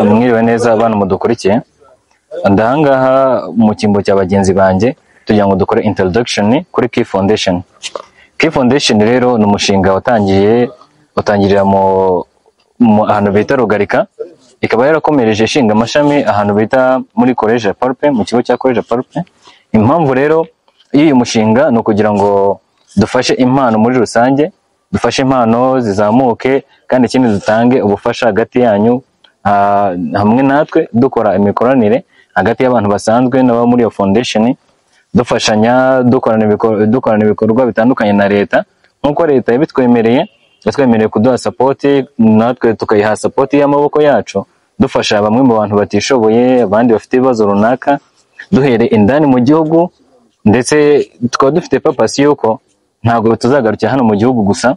Mwiriwe neza abana mudukurikiye. Ndahangaha mu cyimbo cya bagenzi banjye tugira ngo dukore introduction kuri Key Foundation. Key Foundation rero ni umushinga utangirira mu ahantu bita Rugarika, ikaba yarakomereje ishinga amashami ahantu bita muri College Parupe, mu kigo cya College Parupe. Impamvu rero y'uyu mushinga ni ukugira ngo dufashe impano muri rusange, dufashe impano zizamuke, kandi ikindi dutange ubufasha hagati yanyu hamwe natwe dukora imikoranire hagati y'abantu basanzwe n'aba muri iyo foundation, dufashanya dukorana ibikorwa bitandukanye na leta, nkuko leta yabitwemereye kuduha support, natwe tukayiha support y'amaboko yacu, dufasha bamwe mu bantu batishoboye, abandi bafite ibibazo runaka, duhere indani mu gihugu, ndetse tukaba dufite purpose yuko ntabwo tuzagarukira hano mu gihugu gusa,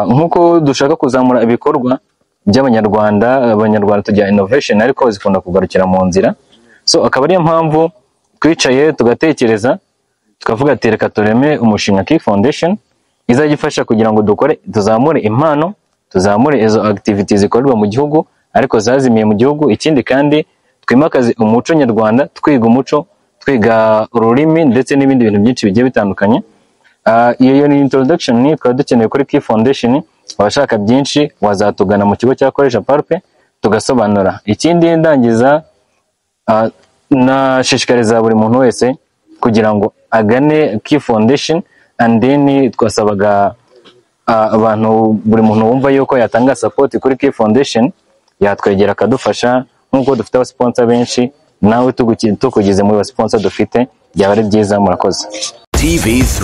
nkuko dushaka kuzamura ibikorwa by'abanyarwanda tujya innovation ariko zikunda kugarukira mu nzira. So akaba ariyo mpamvu twicaye tugatekereza tukavuga ati reka tureme umushinga Key Foundation izajya ifasha kugira ngo tuzamure impano, tuzamure izo activities zikorerwa mu gihugu ariko zazimiye mu gihugu. Ikindi kandi twimakaze umuco nyarwanda, twiga umuco, twiga ururimi ndetse n'ibindi bintu byinshi bigiye bitandukanye. Iyo ni introduction twaba dukeneye kuri Key Foundation. Abashaka byinshi wazatugana mu kigo cya College Parupe tugasobanura. Ikindi ndangiza, nashishikariza buri muntu wese kugira ngo agane Key Foundation, and then twasabaga abantu, buri muntu wumva yuko yatanga support kuri Key Foundation yatwegera akadufasha, nkuko dufite abasponsa benshi, nawe tukugize muri abasponsa dufite byaba ari byiza. Murakoze. TV3